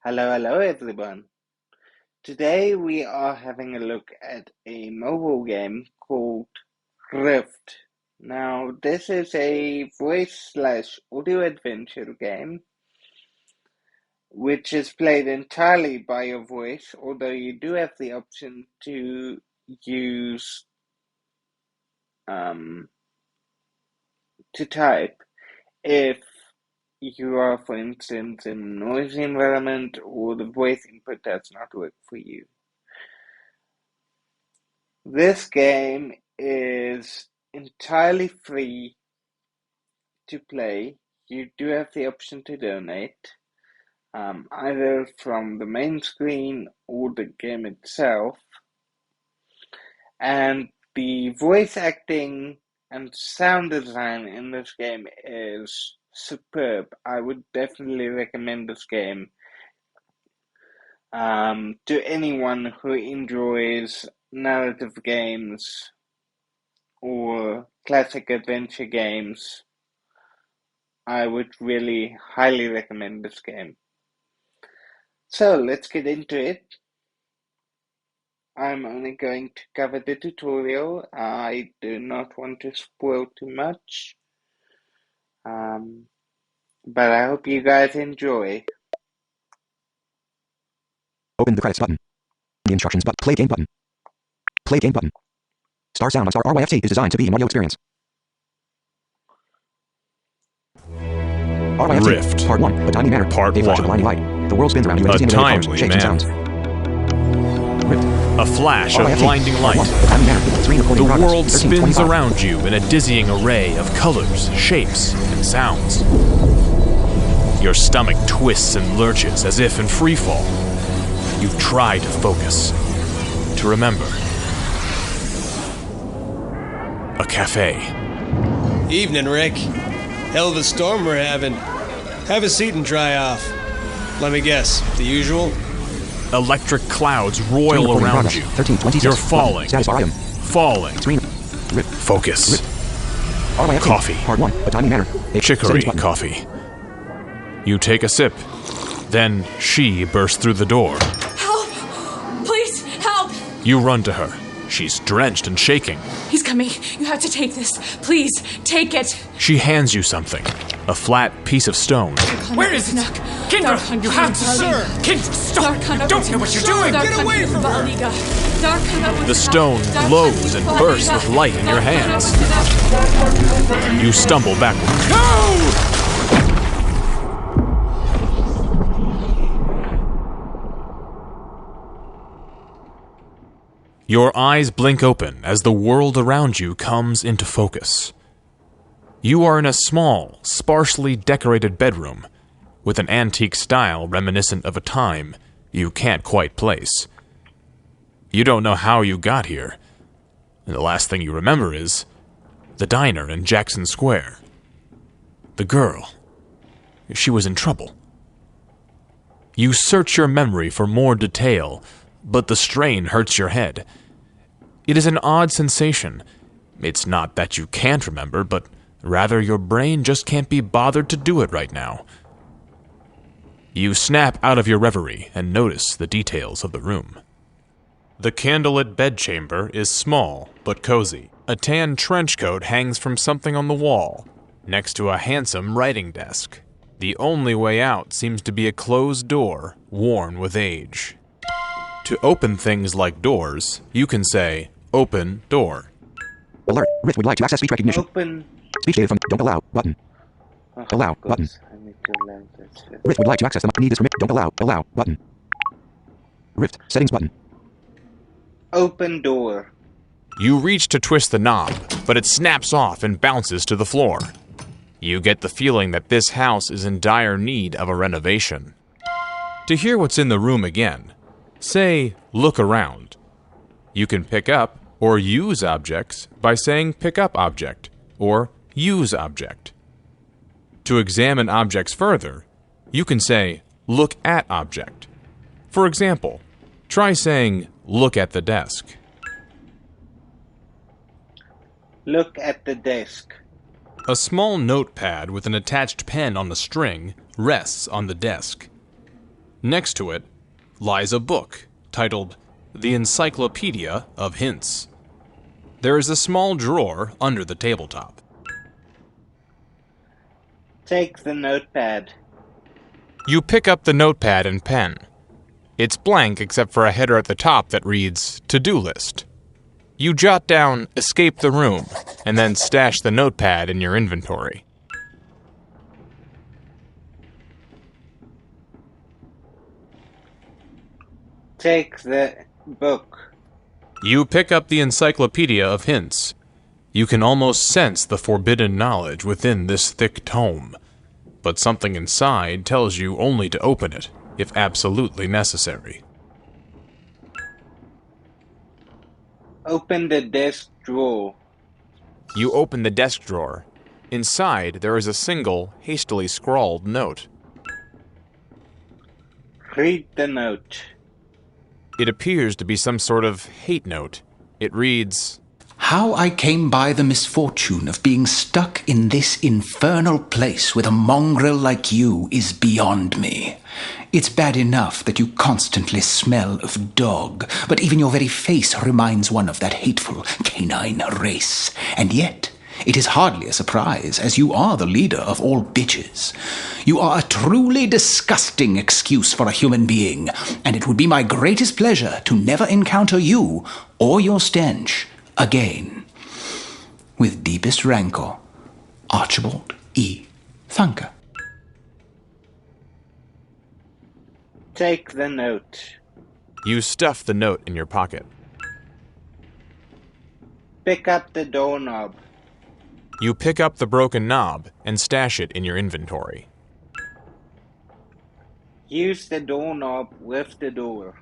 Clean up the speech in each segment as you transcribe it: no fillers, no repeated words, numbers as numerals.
Hello everyone. Today we are having a look at a mobile game called Ryft. Now, this is a voice/audio adventure game which is played entirely by your voice, although you do have the option to use to type if you are, for instance, in a noisy environment or the voice input does not work for you. This game is entirely free to play. You do have the option to donate, either from the main screen or the game itself. And the voice acting and sound design in this game is superb. I would definitely recommend this game to anyone who enjoys narrative games or classic adventure games. I would really highly recommend this game. So let's get into it. I'm only going to cover the tutorial. I do not want to spoil too much. But I hope you guys enjoy. Open the credits button. The instructions button. Play game button. Play game button. Star sound on Star Ryft is designed to be an audio experience. Ryft. Part 1. A timely manner. Part a flash 1. of blinding light. The world spins around you in A dizzying colors, timely shapes, and manner. sounds. Ryft. A flash of RYFT. blinding Part 1. light. A timely manner. Screen recording The in progress. world 1325. spins around you in a dizzying array of colors, shapes, and sounds. Your stomach twists and lurches as if in free fall. You try to focus, to remember. A cafe. Evening, Rick. Hell of a storm we're having. Have a seat and dry off. Let me guess, the usual? Electric clouds Screen roil recording in around progress. you. 1326. You're falling. Status bar item. Falling. Screen. Ryft. Focus. RYFT. Coffee. Part 1. A timely manner. Chicory Settings button. coffee. You take a sip. Then she bursts through the door. Help! Please, help! You run to her. She's drenched and shaking. He's coming. You have to take this. Please, take it. She hands you something. A flat piece of stone. Where is it? Kendra, you have to, sir! Kendra, stop! You don't know what you're doing! Get away from her! The stone glows and bursts with light in your hands. You stumble backward. No! Your eyes blink open as the world around you comes into focus. You are in a small, sparsely decorated bedroom with an antique style reminiscent of a time you can't quite place. You don't know how you got here, and the last thing you remember is the diner in Jackson Square. The girl. She was in trouble. You search your memory for more detail, but the strain hurts your head. It is an odd sensation. It's not that you can't remember, but rather your brain just can't be bothered to do it right now. You snap out of your reverie and notice the details of the room. The candlelit bedchamber is small but cozy. A tan trench coat hangs from something on the wall, next to a handsome writing desk. The only way out seems to be a closed door, worn with age. To open things like doors, you can say, "Open door." Alert. Ryft would like to access speech recognition. Open. Speech data from Don't Allow button. Oh, Allow of course, button. I need to allow this. Ryft would like to access them. Need this permit. Don't allow. Allow button. Ryft settings button. Open door. You reach to twist the knob, but it snaps off and bounces to the floor. You get the feeling that this house is in dire need of a renovation. To hear what's in the room again, say, "Look around." You can pick up or use objects by saying "pick up object" or "use object." To examine objects further, you can say "look at object." For example, try saying "look at the desk." Look at the desk. A small notepad with an attached pen on a string rests on the desk. Next to it lies a book titled The Encyclopedia of Hints. There is a small drawer under the tabletop. Take the notepad. You pick up the notepad and pen. It's blank except for a header at the top that reads To-Do List. You jot down Escape the Room and then stash the notepad in your inventory. Take the book. You pick up the Encyclopedia of Hints. You can almost sense the forbidden knowledge within this thick tome, but something inside tells you only to open it, if absolutely necessary. Open the desk drawer. You open the desk drawer. Inside, there is a single, hastily scrawled note. Read the note. It appears to be some sort of hate note. It reads, How I came by the misfortune of being stuck in this infernal place with a mongrel like you is beyond me. It's bad enough that you constantly smell of dog, but even your very face reminds one of that hateful canine race. And yet, it is hardly a surprise, as you are the leader of all bitches. You are a truly disgusting excuse for a human being, and it would be my greatest pleasure to never encounter you or your stench again. With deepest rancor, Archibald E. Thunker. Take the note. You stuff the note in your pocket. Pick up the doorknob. You pick up the broken knob and stash it in your inventory. Use the doorknob with the door.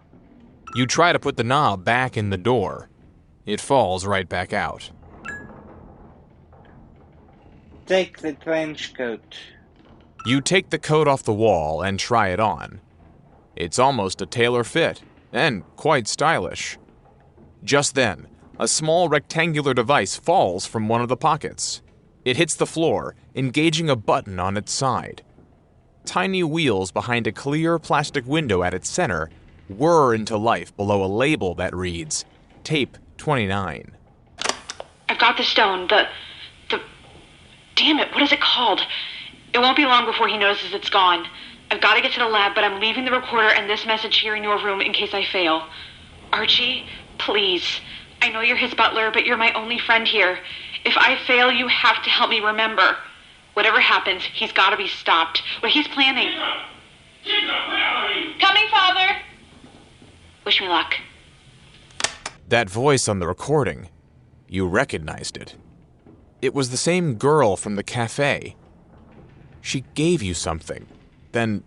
You try to put the knob back in the door. It falls right back out. Take the trench coat. You take the coat off the wall and try it on. It's almost a tailor fit, and quite stylish. Just then, a small rectangular device falls from one of the pockets. It hits the floor, engaging a button on its side. Tiny wheels behind a clear plastic window at its center whir into life below a label that reads, Tape 29. I've got the stone, the... Damn it, what is it called? It won't be long before he notices it's gone. I've got to get to the lab, but I'm leaving the recorder and this message here in your room in case I fail. Archie, please. I know you're his butler, but you're my only friend here. If I fail, you have to help me remember. Whatever happens, he's got to be stopped. What he's planning... Coming, Father! Wish me luck. That voice on the recording, you recognized it. It was the same girl from the cafe. She gave you something. Then,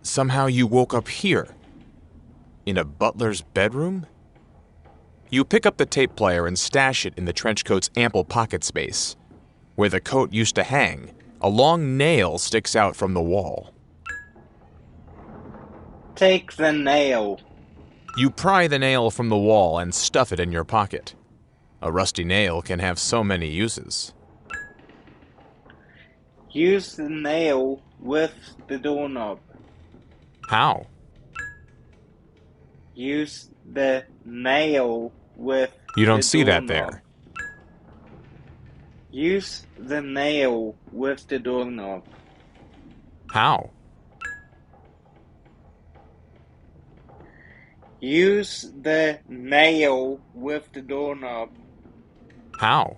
somehow you woke up here. In a butler's bedroom? You pick up the tape player and stash it in the trench coat's ample pocket space. Where the coat used to hang, a long nail sticks out from the wall. Take the nail. You pry the nail from the wall and stuff it in your pocket. A rusty nail can have so many uses. Use the nail with the doorknob. How? Use the nail with You don't the see that doorknob. there. Use the nail with the doorknob. How? Use the nail with the doorknob. How?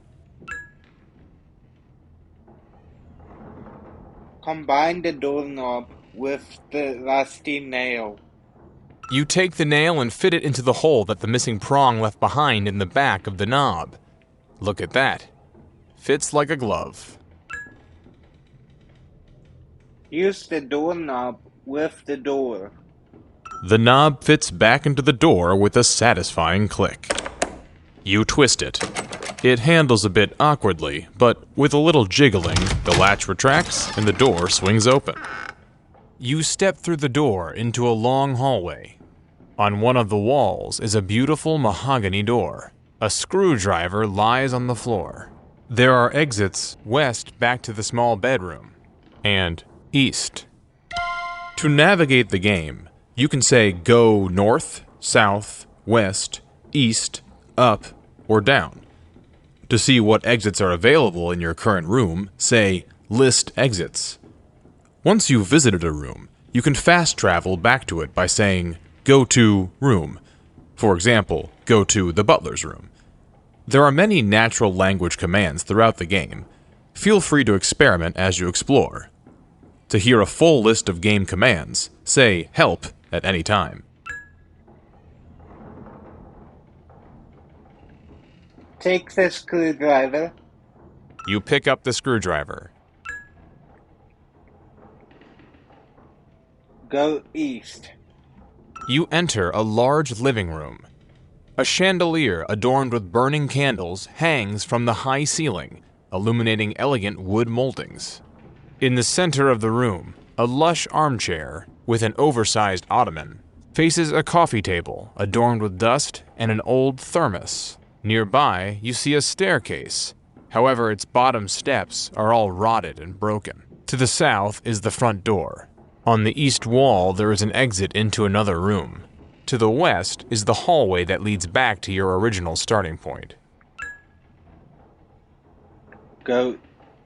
Combine the doorknob with the rusty nail. You take the nail and fit it into the hole that the missing prong left behind in the back of the knob. Look at that. Fits like a glove. Use the doorknob with the door. The knob fits back into the door with a satisfying click. You twist it. It handles a bit awkwardly, but with a little jiggling, the latch retracts and the door swings open. You step through the door into a long hallway. On one of the walls is a beautiful mahogany door. A screwdriver lies on the floor. There are exits west back to the small bedroom, and east. To navigate the game, You can say go north, south, west, east, up, or down. To see what exits are available in your current room, say list exits. Once you've visited a room, you can fast travel back to it by saying go to room. For example, go to the butler's room. There are many natural language commands throughout the game. Feel free to experiment as you explore. To hear a full list of game commands, say help at any time. Take the screwdriver. You pick up the screwdriver. Go east. You enter a large living room. A chandelier adorned with burning candles hangs from the high ceiling, illuminating elegant wood moldings. In the center of the room, a lush armchair with an oversized ottoman faces a coffee table adorned with dust and an old thermos. Nearby, you see a staircase. However, its bottom steps are all rotted and broken. To the south is the front door. On the east wall, there is an exit into another room. To the west is the hallway that leads back to your original starting point. Go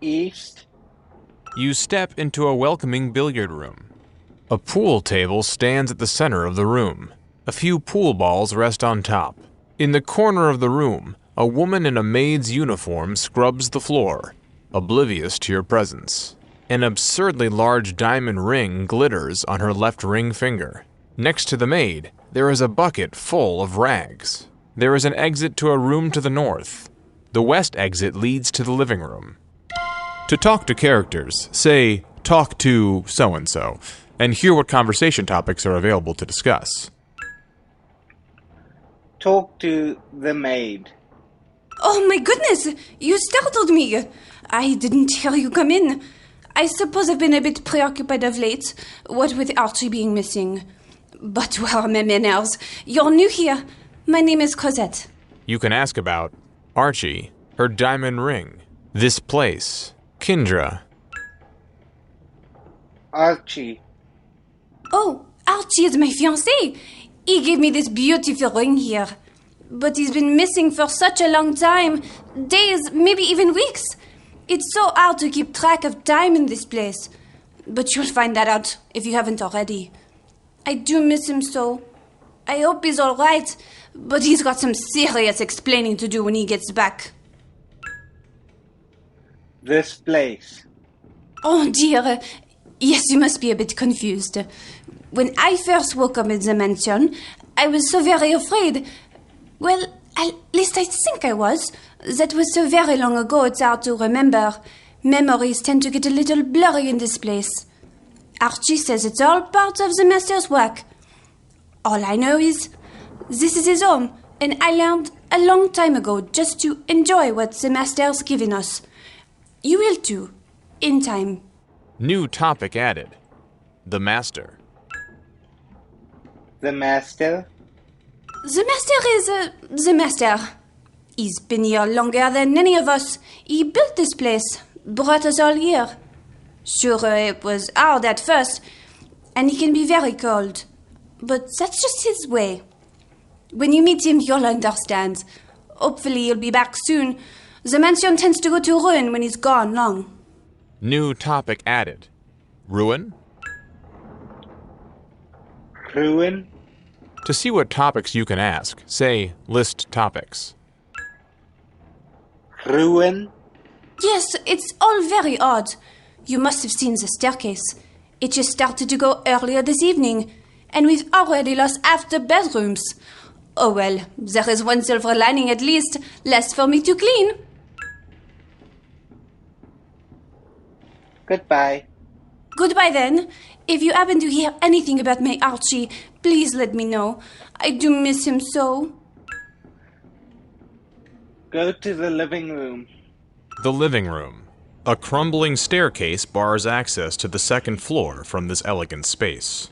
east. You step into a welcoming billiard room. A pool table stands at the center of the room. A few pool balls rest on top. In the corner of the room, a woman in a maid's uniform scrubs the floor, oblivious to your presence. An absurdly large diamond ring glitters on her left ring finger. Next to the maid, there is a bucket full of rags. There is an exit to a room to the north. The west exit leads to the living room. To talk to characters, say, talk to so-and-so, and hear what conversation topics are available to discuss. Talk to the maid. Oh my goodness, you startled me. I didn't hear you come in. I suppose I've been a bit preoccupied of late, what with Archie being missing. But where are my manners? You're new here. My name is Cosette. You can ask about Archie, her diamond ring, this place, Kindra. Archie. Oh, Archie is my fiancé. He gave me this beautiful ring here. But he's been missing for such a long time. Days, maybe even weeks. It's so hard to keep track of time in this place. But you'll find that out if you haven't already. I do miss him so. I hope he's all right, but he's got some serious explaining to do when he gets back. This place. Oh dear. Yes, you must be a bit confused. When I first woke up in the mansion, I was so very afraid. Well, at least I think I was. That was so very long ago it's hard to remember. Memories tend to get a little blurry in this place. Archie says it's all part of the Master's work. All I know is, this is his home, and I learned a long time ago just to enjoy what the Master's given us. You will too, in time. New topic added. The Master. The Master. The Master is, the Master. He's been here longer than any of us. He built this place, brought us all here. Sure, it was hard at first, and he can be very cold. But that's just his way. When you meet him, you'll understand. Hopefully he'll be back soon. The mansion tends to go to ruin when he's gone long. New topic added. Ruin? Ruin. To see what topics you can ask, say list topics. Ruin. Yes, it's all very odd. You must have seen the staircase. It just started to go earlier this evening, and we've already lost half the bedrooms. Oh well, there is one silver lining at least, less for me to clean. Goodbye. Goodbye then. If you happen to hear anything about my Archie, please let me know. I do miss him so. Go to the living room. The living room. A crumbling staircase bars access to the second floor from this elegant space.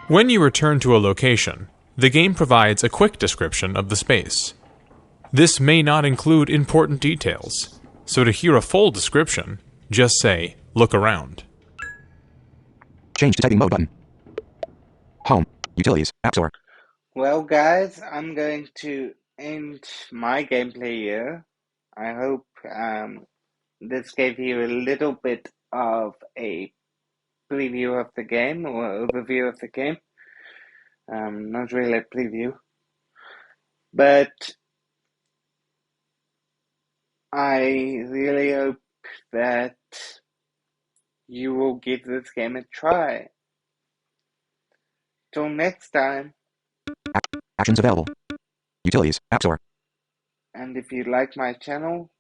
When you return to a location, the game provides a quick description of the space. This may not include important details, so to hear a full description, just say, look around. Change to typing mode button. Home. Utilities. App Store. Well, guys, I'm going to end my gameplay here. I hope this gave you a little bit of a preview of the game or overview of the game. Not really a preview, but I really hope that you will give this game a try. Till next time. Actions available. Utilities. App Store. And if you like my channel,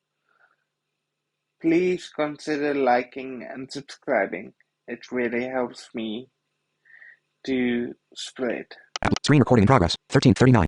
please consider liking and subscribing. It really helps me to spread. Screen recording in progress. 1339.